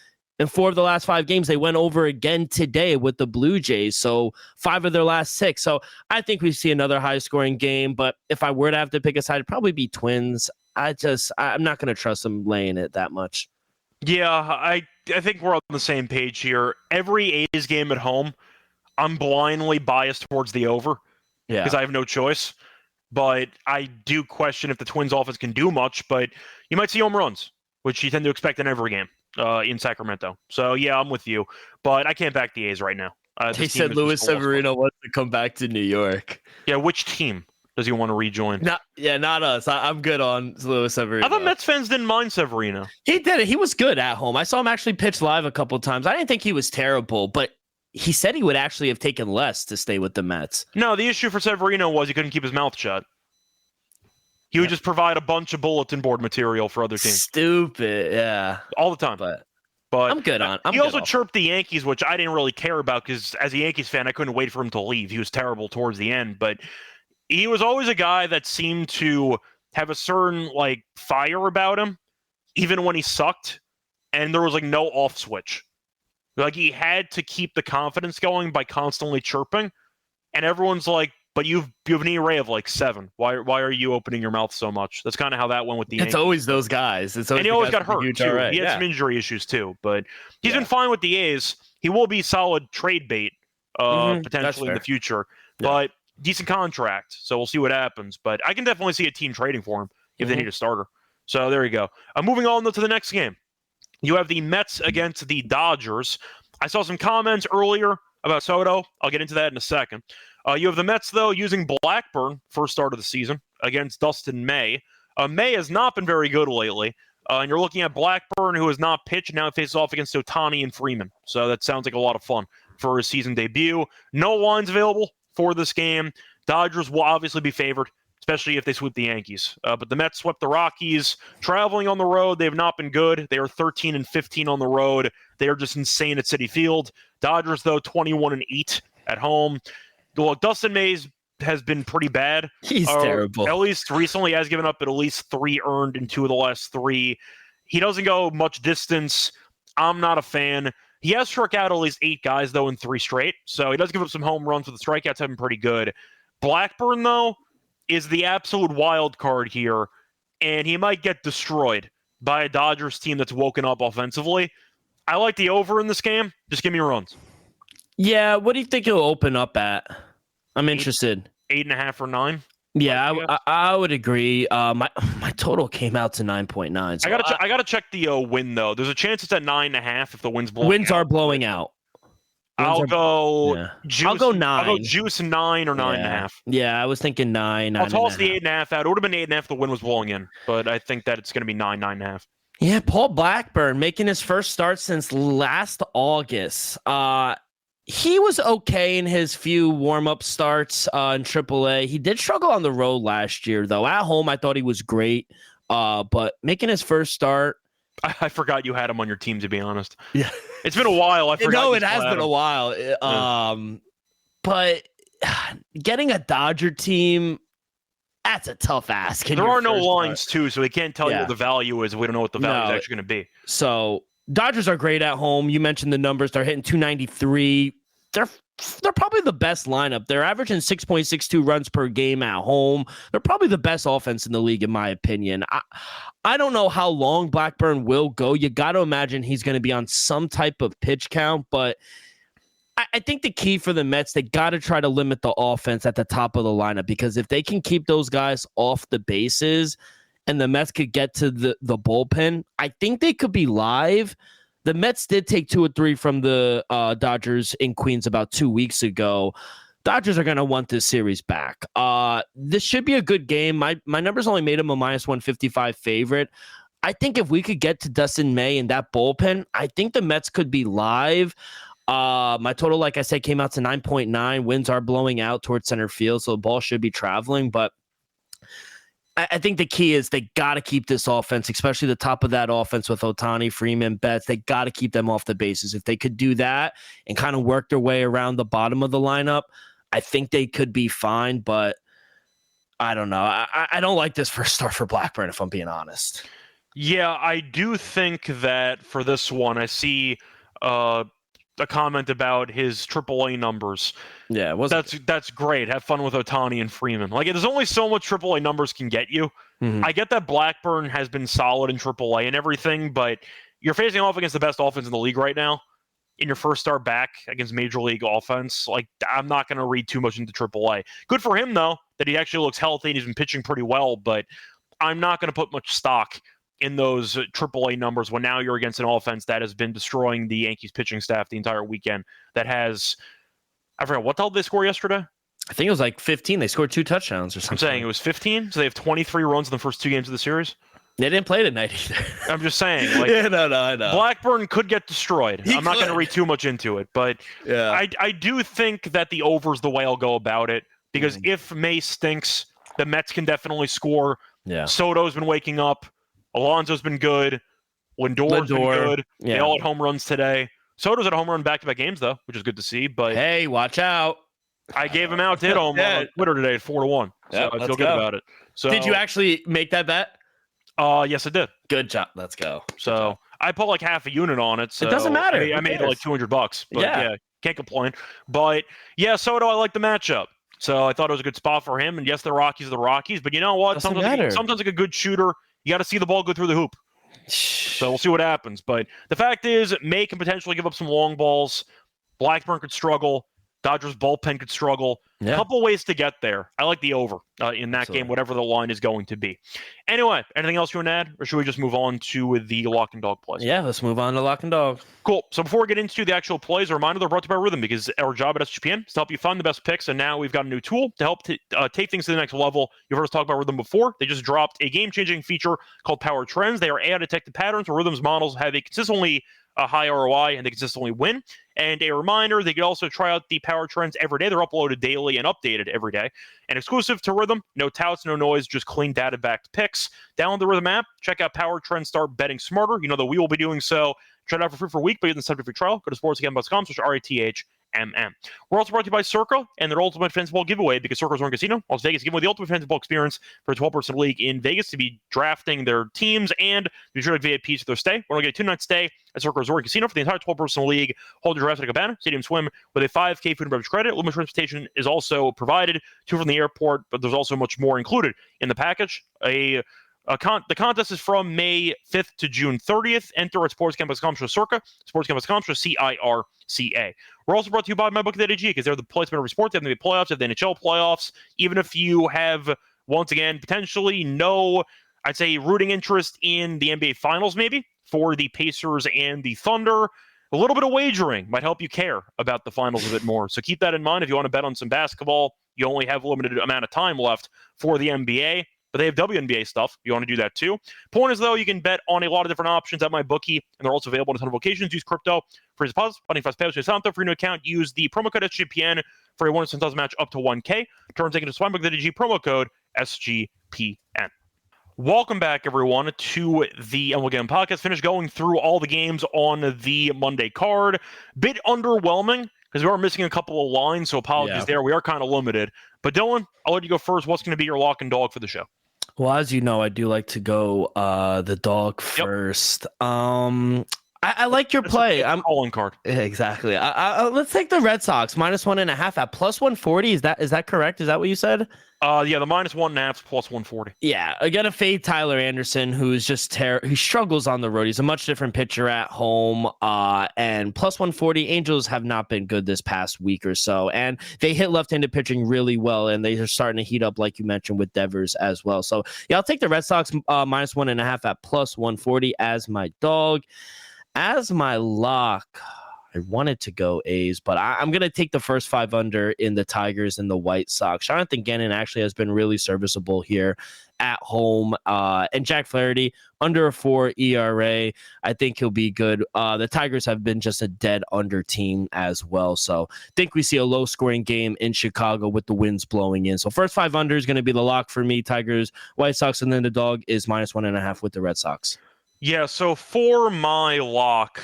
In 4 of the last 5 games, they went over again today with the Blue Jays. So 5 of their last 6. So I think we see another high-scoring game. But if I were to have to pick a side, it'd probably be Twins. I'm not going to trust him laying it that much. Yeah, I think we're on the same page here. Every A's game at home, I'm blindly biased towards the over because I have no choice. But I do question if the Twins offense can do much, but you might see home runs, which you tend to expect in every game in Sacramento. So, yeah, I'm with you. But I can't back the A's right now. They said Luis Severino wants to come back to New York. Yeah, which team does he want to rejoin? Not us. I'm good on Luis Severino. I thought Mets fans didn't mind Severino. He did it. He was good at home. I saw him actually pitch live a couple times. I didn't think he was terrible, but he said he would actually have taken less to stay with the Mets. No, the issue for Severino was he couldn't keep his mouth shut. He would just provide a bunch of bulletin board material for other teams. Stupid, yeah. All the time. But I'm good on. He also chirped the Yankees, which I didn't really care about because as a Yankees fan, I couldn't wait for him to leave. He was terrible towards the end, but he was always a guy that seemed to have a certain fire about him, even when he sucked, and there was no off switch. He had to keep the confidence going by constantly chirping, and everyone's like, "But you have an ERA of 7. Why are you opening your mouth so much?" That's kind of how that went with the Yankees. It's always those guys. And he always got hurt too. He had some injury issues too, but he's been fine with the A's. He will be solid trade bait potentially in the future, but decent contract. So we'll see what happens. But I can definitely see a team trading for him if they need a starter. So there you go. Moving on to the next game. You have the Mets against the Dodgers. I saw some comments earlier about Soto. I'll get into that in a second. You have the Mets, though, using Blackburn first start of the season against Dustin May. May has not been very good lately. And you're looking at Blackburn, who has not pitched, and now faces off against Ohtani and Freeman. So that sounds like a lot of fun for his season debut. No lines available for this game. Dodgers will obviously be favored, especially if they sweep the Yankees. But the Mets swept the Rockies. Traveling on the road, they have not been good. They are 13-15 on the road. They are just insane at Citi Field. Dodgers, though, 21-8 at home. Well, Dustin May has been pretty bad. He's terrible. At least recently, has given up at least 3 earned in 2 of the last 3. He doesn't go much distance. I'm not a fan. He has struck out at least 8 guys, though, in 3 straight. So he does give up some home runs, but the strikeouts have been pretty good. Blackburn, though, is the absolute wild card here, and he might get destroyed by a Dodgers team that's woken up offensively. I like the over in this game. Just give me runs. Yeah, what do you think he'll open up at? I'm interested. 8.5 or 9. Yeah, I would agree. My total came out to 9.9. So I gotta check the win though. There's a chance it's at 9.5 if the wind's blowing. Winds are blowing out. I'll go 9. I'll go juice 9 or 9.5. Yeah, I was thinking 9. I'll toss the 8.5 out. It would have been 8.5 if the wind was blowing in, but I think that it's going to be 9, 9.5. Yeah, Paul Blackburn making his first start since last August. He was okay in his few warm-up starts in AAA. He did struggle on the road last year, though. At home, I thought he was great. But making his first start. I forgot you had him on your team, to be honest. Yeah. It's been a while. I forgot. No, it has been a while. But getting a Dodger team, that's a tough ask. There are no lines, too, so we can't tell you what the value is. We don't know what the value is actually going to be. So Dodgers are great at home. You mentioned the numbers. They're hitting 293. They're probably the best lineup. They're averaging 6.62 runs per game at home. They're probably the best offense in the league, in my opinion. I don't know how long Blackburn will go. You got to imagine he's going to be on some type of pitch count, but I think the key for the Mets, they got to try to limit the offense at the top of the lineup, because if they can keep those guys off the bases and the Mets could get to the bullpen, I think they could be live. The Mets did take 2 or 3 from the Dodgers in Queens about 2 weeks ago. Dodgers are going to want this series back. This should be a good game. My numbers only made him a -155 favorite. I think if we could get to Dustin May in that bullpen, I think the Mets could be live. My total, like I said, came out to 9.9. Winds are blowing out towards center field, so the ball should be traveling. But I think the key is they got to keep this offense, especially the top of that offense with Ohtani, Freeman, Betts. They got to keep them off the bases. If they could do that and kind of work their way around the bottom of the lineup, I think they could be fine. But I don't know. I don't like this first start for Blackburn, if I'm being honest. Yeah, I do think that for this one, I see a comment about his AAA numbers. Yeah, that's great. Have fun with Ohtani and Freeman. There's only so much AAA numbers can get you. Mhm. I get that Blackburn has been solid in AAA and everything, but you're facing off against the best offense in the league right now. In your first start back against Major League offense, like, I'm not going to read too much into AAA. Good for him, though, that he actually looks healthy and he's been pitching pretty well, but I'm not going to put much stock in those AAA numbers when now you're against an offense that has been destroying the Yankees pitching staff the entire weekend, that has, I forgot, what the hell did they score yesterday? I think it was like 15. They scored 2 touchdowns or something. I'm saying it was 15, so they have 23 runs in the first 2 games of the series. They didn't play tonight either. I'm just saying, like, yeah, no, I know. Blackburn could get destroyed. I'm not going to could. read too much into it, but Yeah. I do think that the over is the way I'll go about it, because if May stinks, the Mets can definitely score. Yeah. Soto's been waking up. Alonso's been good. Lindor's been good. Yeah. They all had home runs today. Soto's had a home run back-to-back games, though, which is good to see. But hey, watch out. I gave him out to hit home on Twitter today at 4-1. So Yep, I let's feel good go. about it. So, Did you actually make that bet? yes, I did. Good job. Let's go. So I put like half a unit on it. So It doesn't matter. I made it like $200, but Yeah. can't complain. But yeah, Soto, I like the matchup. So I thought it was a good spot for him. And yes, the Rockies are the Rockies, but you know what? Doesn't Sometimes matter. like a good shooter, you got to see the ball go through the hoop. So we'll see what happens. But the fact is, May can potentially give up some long balls. Blackburn could struggle. Dodgers bullpen could struggle. Yeah. A couple ways to get there. I like the over in that Absolutely. game, whatever the line is going to be. Anyway, anything else you want to add? Or should we just move on to the lock and dog plays? Yeah, let's move on to lock and dog. Cool. So before we get into the actual plays, a reminder they're brought to you by Rhythm, because our job at SGPN is to help you find the best picks, and now we've got a new tool to help take things to the next level. You've heard us talk about Rhythm before. They just dropped a game-changing feature called Power Trends. They are AI-detected patterns where Rhythm's models have a consistently high ROI and they consistently win. And a reminder, they can also try out the Power Trends every day. They're uploaded daily and updated every day. And exclusive to Rhythm, no touts, no noise, just clean data-backed picks. Download the Rhythm app, check out Power Trends, start betting smarter. You know that we will be doing so. Try it out for free for a week, but you can set up a free trial. Go to sportsgamble.com/RATHMM. We're also brought to you by Circa and their Ultimate Fantasy Ball giveaway, because Circa's Resort Casino, Las Vegas, giving away the Ultimate Fantasy Ball experience for a 12-person league in Vegas to be drafting their teams and to be sure to VIPs for their stay. We're going to get a 2-night stay at Circa Resort Casino for the entire 12-person league. Hold your draft at a cabana, stadium swim with a 5K food and beverage credit. Limited transportation is also provided to from the airport, but there's also much more included in the package. The contest is from May 5th to June 30th. Enter at sportsgamble.com/circa, sportsgamble.com/CIRCA. We're also brought to you by MyBookie.ag, because they're the place for every sport. They have the NBA playoffs, they have the NHL playoffs. Even if you have, once again, potentially no, I'd say, rooting interest in the NBA Finals, maybe, for the Pacers and the Thunder, a little bit of wagering might help you care about the finals a bit more. So keep that in mind if you want to bet on some basketball. You only have a limited amount of time left for the NBA. But they have WNBA stuff. You want to do that too. Point is, though, you can bet on a lot of different options at MyBookie, and they're also available in a ton of locations. Use crypto for your deposits, funding fast payouts. Sign up for your new account. Use the promo code SGPN for a $100 match up to $1K. Terms taken to MyBookie.ag, promo code SGPN. Welcome back, everyone, to the MLB Gambling Podcast. Finished going through all the games on the Monday card. Bit underwhelming, because we are missing a couple of lines, so apologies there. We are kind of limited. But Dylan, I'll let you go first. What's going to be your lock and dog for the show? Well, as you know, I do like to go the dog first. I like your play. I'm calling card. Exactly. Let's take the Red Sox -1.5 at +140. Is that correct? Is that what you said? Yeah, the -1.5 +140. Yeah, I got to fade Tyler Anderson, who's just he struggles on the road. He's a much different pitcher at home. And +140. Angels have not been good this past week or so, and they hit left-handed pitching really well, and they are starting to heat up, like you mentioned, with Devers as well. So yeah, I'll take the Red Sox -1.5 at +140 as my dog. As my lock, I wanted to go A's, but I'm going to take the first 5 under in the Tigers and the White Sox. Jonathan Gannon actually has been really serviceable here at home. And Jack Flaherty, under a 4 ERA. I think he'll be good. The Tigers have been just a dead under team as well. So I think we see a low-scoring game in Chicago with the winds blowing in. So first 5 under is going to be the lock for me, Tigers, White Sox, and then the dog is -1.5 with the Red Sox. Yeah, so for my lock,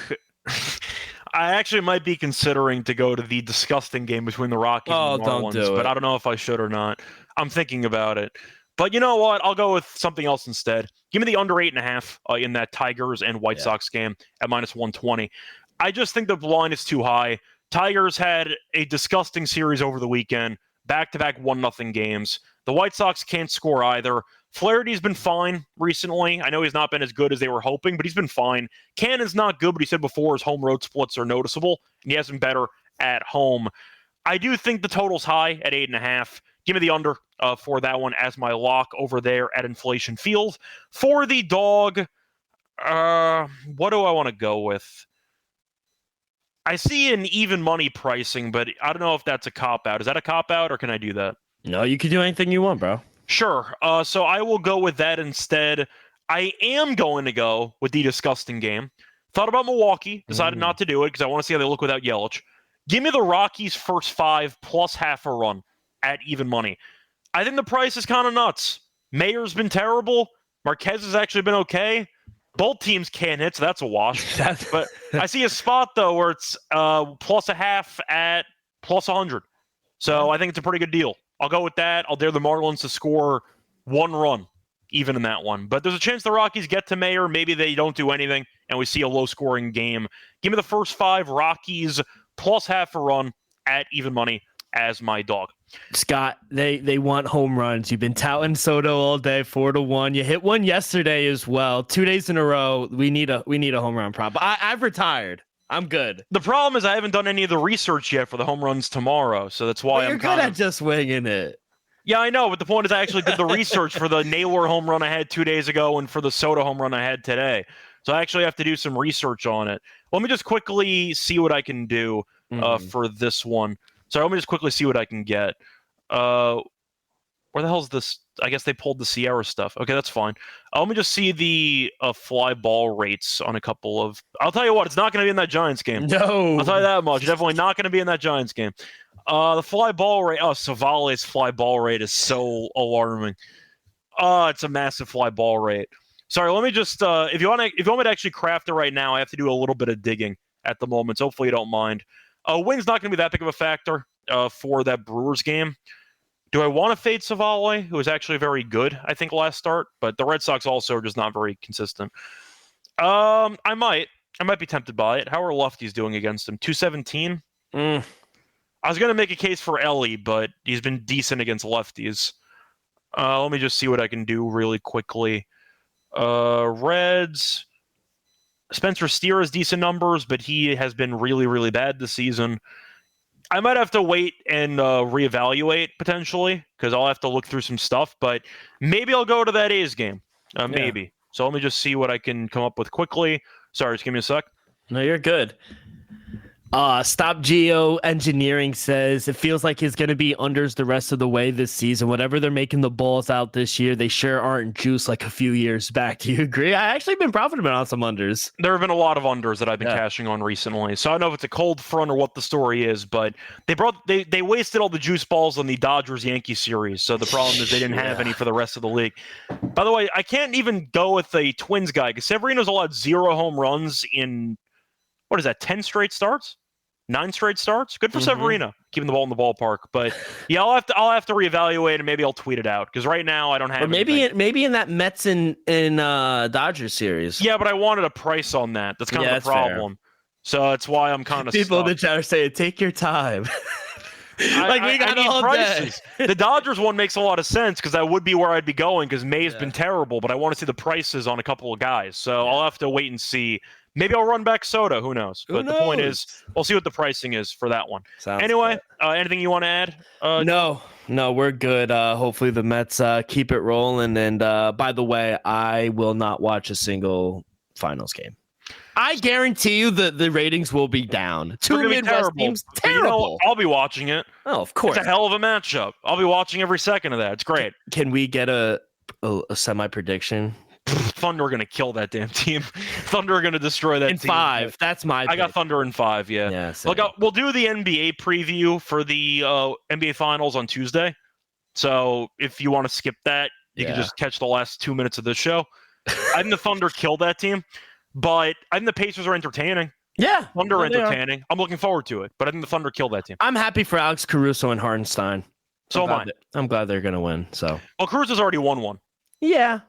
I actually might be considering to go to the disgusting game between the Rockies and the Marlins, but I don't know if I should or not. I'm thinking about it. But you know what? I'll go with something else instead. Give me the under 8.5 in that Tigers and White Sox game at -120. I just think the line is too high. Tigers had a disgusting series over the weekend, back-to-back 1-0 games. The White Sox can't score either. Flaherty's been fine recently. I know he's not been as good as they were hoping, but he's been fine. Cannon's not good, but he said before his home road splits are noticeable, and he has been better at home. I do think the total's high at 8.5. Give me the under for that one as my lock over there at Inflation Field. For the dog, what do I want to go with? I see an even money pricing, but I don't know if that's a cop-out. Is that a cop-out, or can I do that? No, you can do anything you want, bro. Sure. So I will go with that instead. I am going to go with the disgusting game. Thought about Milwaukee, decided not to do it because I want to see how they look without Yelich. Give me the Rockies' first 5 plus half a run at even money. I think the price is kind of nuts. Mayer's been terrible. Marquez has actually been okay. Both teams can't hit, so that's a wash. But I see a spot, though, where it's plus a half at plus 100. So I think it's a pretty good deal. I'll go with that. I'll dare the Marlins to score 1 run, even in that one. But there's a chance the Rockies get to Mayer. Maybe they don't do anything, and we see a low-scoring game. Give me the first 5 Rockies plus half a run at even money as my dog. Scott, they want home runs. You've been touting Soto all day, 4-1. You hit one yesterday as well. 2 days in a row. We need a home run prop. I've retired. I'm good. The problem is I haven't done any of the research yet for the home runs tomorrow, so that's why you're good at just winging it. Yeah, I know, but the point is I actually did the research for the Naylor home run I had 2 days ago and for the Soto home run I had today. So I actually have to do some research on it. Let me just quickly see what I can do for this one. So let me just quickly see what I can get. Where the hell is this? I guess they pulled the Sierra stuff. Okay, that's fine. Let me just see the fly ball rates on a couple of... I'll tell you what, it's not going to be in that Giants game. No. I'll tell you that much. It's definitely not going to be in that Giants game. The fly ball rate... Oh, Savale's fly ball rate is so alarming. It's a massive fly ball rate. Sorry, let me just... if you want me to actually craft it right now, I have to do a little bit of digging at the moment, so hopefully you don't mind. Wind's not going to be that big of a factor for that Brewers game. Do I want to fade Savale, who was actually very good, I think, last start? But the Red Sox also are just not very consistent. I might be tempted by it. How are lefties doing against him? 217? I was going to make a case for Ellie, but he's been decent against lefties. Let me just see what I can do really quickly. Reds. Spencer Steer has decent numbers, but he has been really, really bad this season. I might have to wait and reevaluate potentially because I'll have to look through some stuff, but maybe I'll go to that A's game. Maybe. So let me just see what I can come up with quickly. Sorry, just give me a sec. No, you're good. Stop Geo Engineering says it feels like he's going to be unders the rest of the way this season. Whatever they're making the balls out this year, they sure aren't juice like a few years back. Do you agree? I actually been profitable on some unders. There have been a lot of unders that I've been cashing on recently. So I don't know if it's a cold front or what the story is, but they wasted all the juice balls on the Dodgers-Yankees series. So the problem is they didn't have any for the rest of the league. By the way, I can't even go with a Twins guy because Severino's allowed 0 home runs in, 10 straight starts? 9 straight starts. Good for Severino, keeping the ball in the ballpark. But yeah, I'll have to reevaluate and maybe I'll tweet it out because right now I don't have. Or maybe in that Mets and Dodgers series. Yeah, but I wanted a price on that. That's kind of the problem. Fair. So that's why I'm kind of people in the chat are saying take your time. We got all prices. The Dodgers one makes a lot of sense because that would be where I'd be going because May's been terrible, but I want to see the prices on a couple of guys. So I'll have to wait and see. Maybe I'll run back Soda. Who knows? But the point is, we'll see what the pricing is for that one. Anyway, anything you want to add? No, we're good. Hopefully the Mets keep it rolling. And by the way, I will not watch a single finals game. I guarantee you that the ratings will be down. 2 Midwest teams, terrible. I'll be watching it. Oh, of course. It's a hell of a matchup. I'll be watching every second of that. It's great. Can we get a semi-prediction? Thunder are going to kill that damn team. Thunder are going to destroy that team. In 5. That's my pick. I got Thunder in 5, yeah. Look, we'll do the NBA preview for the NBA Finals on Tuesday. So if you want to skip that, you can just catch the last 2 minutes of this show. I think the Thunder killed that team, but I think the Pacers are entertaining. Yeah. Thunder are entertaining. I'm looking forward to it, but I think the Thunder killed that team. I'm happy for Alex Caruso and Hartenstein. So am I. I'm glad they're going to win. So. Well, Caruso's already won one. Yeah.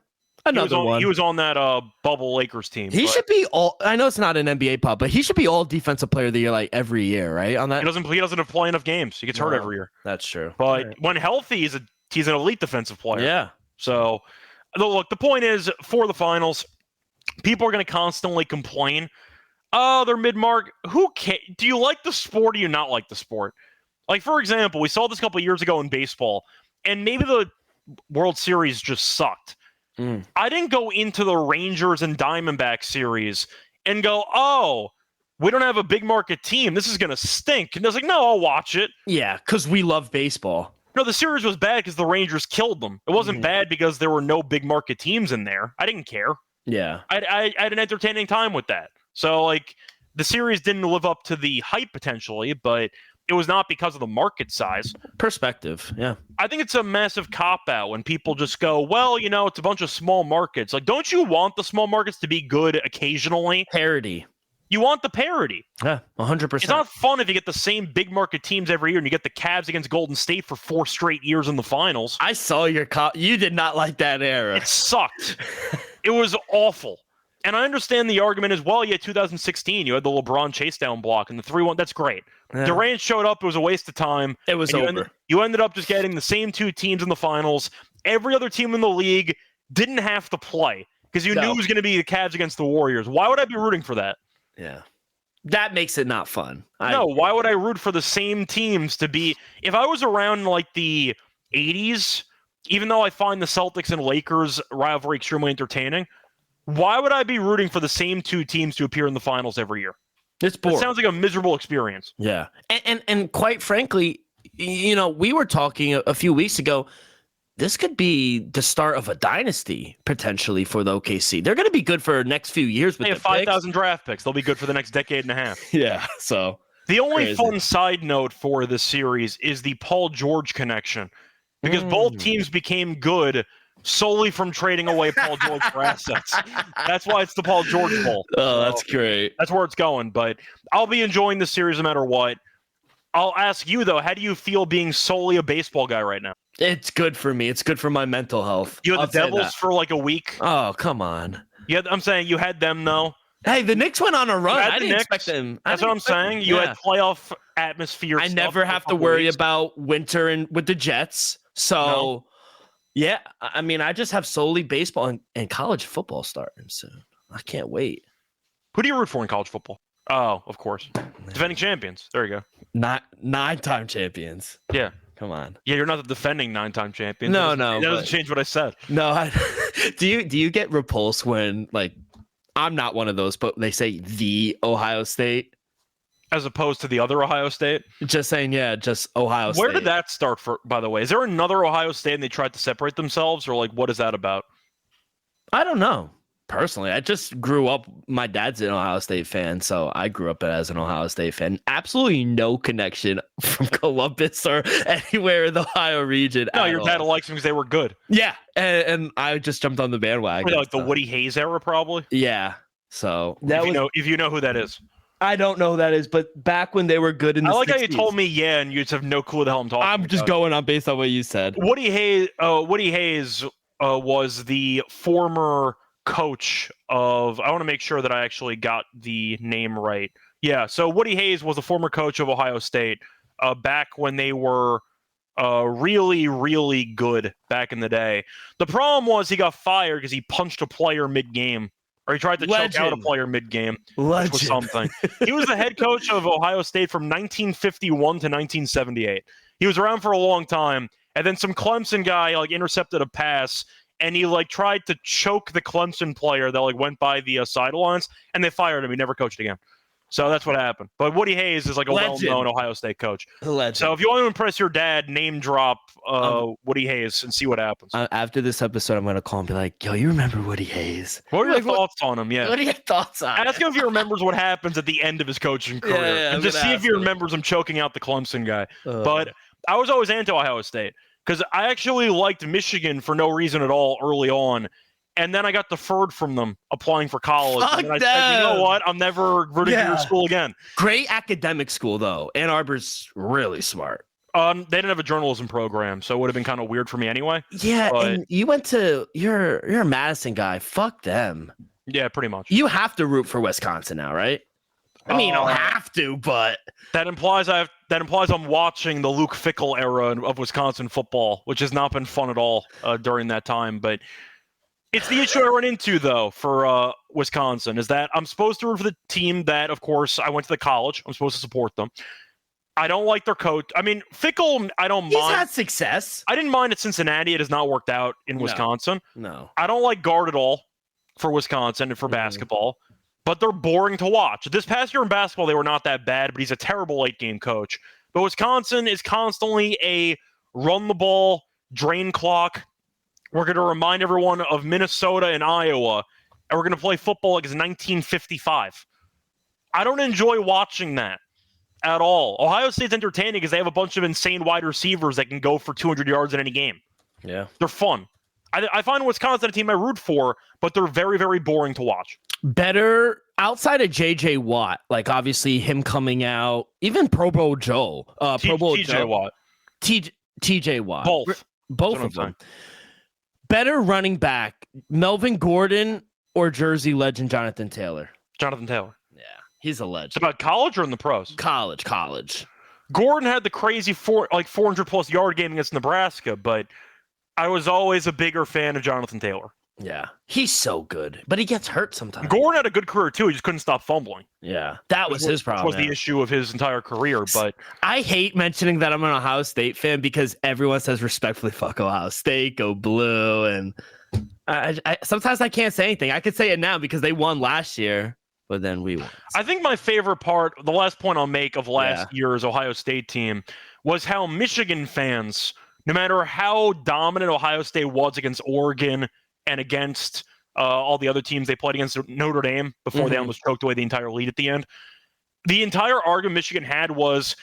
He was on that bubble Lakers team. He should be all. I know it's not an NBA pop, but he should be all defensive player of the year like every year, right? On that, he doesn't play enough games. He gets hurt every year. That's true. But when healthy, he's an elite defensive player. Yeah. So Look, the point is, for the finals, people are going to constantly complain. Oh, they're mid-mark. Who cares? Do you like the sport or do you not like the sport? Like, for example, we saw this a couple of years ago in baseball, and maybe the World Series just sucked. I didn't go into the Rangers and Diamondbacks series and go, oh, we don't have a big market team. This is going to stink. And I was like, no, I'll watch it. Yeah, because we love baseball. No, the series was bad because the Rangers killed them. It wasn't bad because there were no big market teams in there. I didn't care. Yeah. I had an entertaining time with that. So, like, the series didn't live up to the hype potentially, but it was not because of the market size. Perspective, yeah. I think it's a massive cop-out when people just go, well, it's a bunch of small markets. Like, don't you want the small markets to be good occasionally? Parity. You want the parity. Yeah, 100%. It's not fun if you get the same big market teams every year and you get the Cavs against Golden State for 4 straight years in the finals. I saw your you did not like that era. It sucked. It was awful. And I understand the argument as well. Yeah, 2016, you had the LeBron chase down block and the 3-1. That's great. Yeah. Durant showed up. It was a waste of time. It was over. You ended up just getting the same 2 teams in the finals. Every other team in the league didn't have to play because you knew it was going to be the Cavs against the Warriors. Why would I be rooting for that? Yeah. That makes it not fun. No, why would I root for the same teams to be... If I was around like the 80s, even though I find the Celtics and Lakers rivalry extremely entertaining, why would I be rooting for the same 2 teams to appear in the finals every year? It's boring. It sounds like a miserable experience. Yeah. And quite frankly, we were talking a few weeks ago, this could be the start of a dynasty potentially for the OKC. They're going to be good for the next few years. They have 5,000 draft picks. They'll be good for the next decade and a half. Yeah. So the only fun side note for this series is the Paul George connection, because both teams became good solely from trading away Paul George for assets. That's why it's the Paul George Bowl. Oh, that's great. That's where it's going. But I'll be enjoying this series no matter what. I'll ask you, though, how do you feel being solely a baseball guy right now? It's good for me. It's good for my mental health. You had the Devils for like a week? Oh, come on. Yeah, I'm saying you had them, though. Hey, the Knicks went on a run. I didn't expect them. That's what I'm saying. You had playoff atmosphere. I never have to worry about winter and with the Jets. So, yeah, I mean, I just have solely baseball and college football starting soon. I can't wait. Who do you root for in college football? Oh, of course. Defending champions. There you go. Not 9-time champions. Yeah. Come on. Yeah, you're not the defending 9-time champion. No. That doesn't change what I said. No. Do you get repulsed when, like, I'm not one of those, but they say the Ohio State? As opposed to the other Ohio State? Just saying, yeah, just Ohio State. Where did that start, by the way? Is there another Ohio State and they tried to separate themselves? Or, like, what is that about? I don't know. Personally, I just grew up. My dad's an Ohio State fan, so I grew up as an Ohio State fan. Absolutely no connection from Columbus or anywhere in the Ohio region. No, your dad likes them because they were good. Yeah, and I just jumped on the bandwagon. Like the Woody Hayes era, probably. Yeah, so if you know who that is. I don't know who that is, but back when they were good in the 60s. I like how you told me, yeah, and you just have no clue what the hell I'm talking about. I'm just going on based on what you said. Woody Hayes was the former coach of, I want to make sure that I actually got the name right. Yeah, so Woody Hayes was the former coach of Ohio State back when they were really, really good back in the day. The problem was he got fired because he punched a player mid-game, or he tried to choke out a player mid-game, which was something. He was the head coach of Ohio State from 1951 to 1978. He was around for a long time, and then some Clemson guy intercepted a pass, and he tried to choke the Clemson player that went by the sidelines, and they fired him. He never coached again. So that's what happened. But Woody Hayes is a well-known Ohio State coach. Legend. So if you want to impress your dad, name drop Woody Hayes and see what happens. After this episode, I'm going to call and be like, yo, you remember Woody Hayes? What are your thoughts on him? Yeah. What are your thoughts on him? Ask him if he remembers what happens at the end of his coaching career. And just see if he remembers him choking out the Clemson guy. But I was always anti-Ohio State because I actually liked Michigan for no reason at all early on. And then I got deferred from them applying for college. And I said, you know what? I'm never rooting for your school again. Great academic school, though. Ann Arbor's really smart. They didn't have a journalism program, so it would have been kind of weird for me anyway. Yeah, and you went to you're a Madison guy. Fuck them. Yeah, pretty much. You have to root for Wisconsin now, right? I mean, you don't have to, but that implies I'm watching the Luke Fickell era of Wisconsin football, which has not been fun at all during that time. But It's the issue I run into, though, for Wisconsin, is that I'm supposed to root for the team that, of course, I went to the college. I'm supposed to support them. I don't like their coach. I mean, Fickle, I don't mind. He's had success. I didn't mind at Cincinnati. It has not worked out in Wisconsin. No. I don't like Guard at all for Wisconsin and for basketball, but they're boring to watch. This past year in basketball, they were not that bad, but he's a terrible late-game coach. But Wisconsin is constantly a run the ball, drain clock. We're going to remind everyone of Minnesota and Iowa, and we're going to play football like it's 1955. I don't enjoy watching that at all. Ohio State's entertaining because they have a bunch of insane wide receivers that can go for 200 yards in any game. Yeah. They're fun. I find Wisconsin a team I root for, but they're very, very boring to watch. Better outside of J.J. Watt, like obviously him coming out, even Pro Bowl Joe. Pro Bowl T.J. Watt. T.J. Watt. Both of them. Better running back, Melvin Gordon or Jersey legend Jonathan Taylor? Jonathan Taylor. Yeah, he's a legend. It's about college or in the pros? College. Gordon had the crazy 400-plus yard game against Nebraska, but I was always a bigger fan of Jonathan Taylor. Yeah, he's so good, but he gets hurt sometimes. Gordon had a good career, too. He just couldn't stop fumbling. Yeah, that was his problem. That was the issue of his entire career, but... I hate mentioning that I'm an Ohio State fan because everyone says respectfully, fuck Ohio State, go blue, and I sometimes I can't say anything. I could say it now because they won last year, but then we won. I think my favorite part, the last point I'll make of last year's Ohio State team, was how Michigan fans, no matter how dominant Ohio State was against Oregon and against all the other teams they played against, Notre Dame, before they almost choked away the entire lead at the end. The entire argument Michigan had was,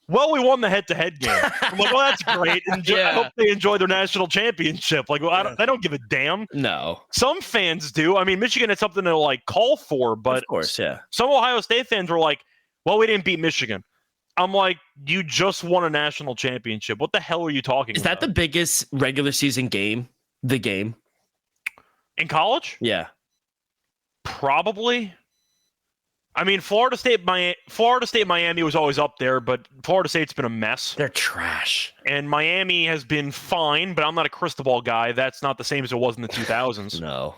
well, we won the head-to-head game. I'm like, well, that's great. I hope they enjoy their national championship. Like, well, I don't give a damn. No. Some fans do. I mean, Michigan had something to, like, call for, but of course, yeah. Some Ohio State fans were like, well, we didn't beat Michigan. I'm like, you just won a national championship. What the hell are you talking about? Is that the biggest regular season game? The game? In college? Yeah. Probably. I mean, Florida State, Miami was always up there, but Florida State's been a mess. They're trash. And Miami has been fine, but I'm not a crystal ball guy. That's not the same as it was in the 2000s. No.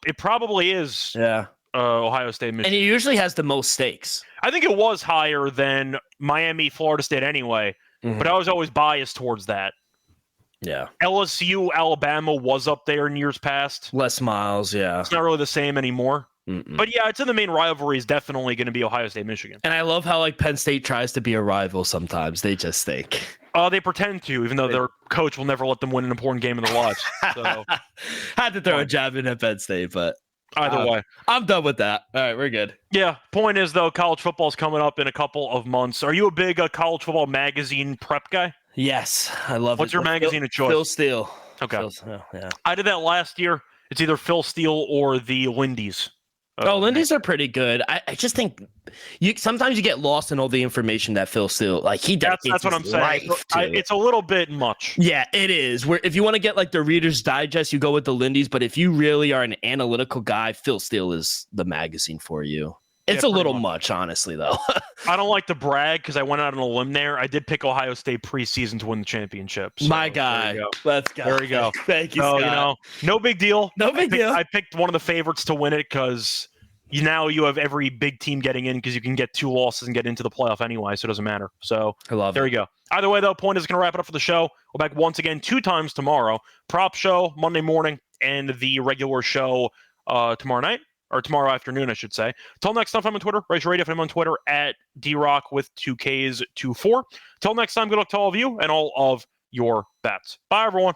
It probably is. Yeah. Ohio State, Michigan. And he usually has the most stakes. I think it was higher than Miami, Florida State anyway, but I was always biased towards that. Yeah. LSU, Alabama was up there in years past. Les Miles, yeah. It's not really the same anymore. But yeah, it's in the main rivalry is definitely going to be Ohio State, Michigan. And I love how like Penn State tries to be a rival sometimes. They just think. They pretend to, even though their coach will never let them win an important game in their lives. So had to throw a jab in at Penn State, but either way. I'm done with that. All right, we're good. Yeah. Point is, though, college football is coming up in a couple of months. Are you a big college football magazine prep guy? Yes, I love it. What's your magazine of choice? Phil Steele. Okay. Yeah. I did that last year. It's either Phil Steele or the Lindy's. Lindy's are pretty good. I just think sometimes you get lost in all the information that Phil Steele that's what I'm saying. It's a little bit much. Yeah, it is. Where if you want to get like the Reader's Digest, you go with the Lindy's. But if you really are an analytical guy, Phil Steele is the magazine for you. It's a little much, honestly, though. I don't like to brag because I went out on a limb there. I did pick Ohio State preseason to win the championship. So my guy. Let's go. There we go. Thank you, Scott. No big deal. No big deal. I picked one of the favorites to win it because now you have every big team getting in because you can get 2 losses and get into the playoff anyway, so it doesn't matter. So there you go. Either way, though, point is going to wrap it up for the show. We're back once again 2 times tomorrow. Prop show Monday morning and the regular show tomorrow night. Or tomorrow afternoon, I should say. Till next time, I'm on Twitter. Reichel Radio. I'm on Twitter at DRock with 2Ks24. Till next time, good luck to all of you and all of your bets. Bye, everyone.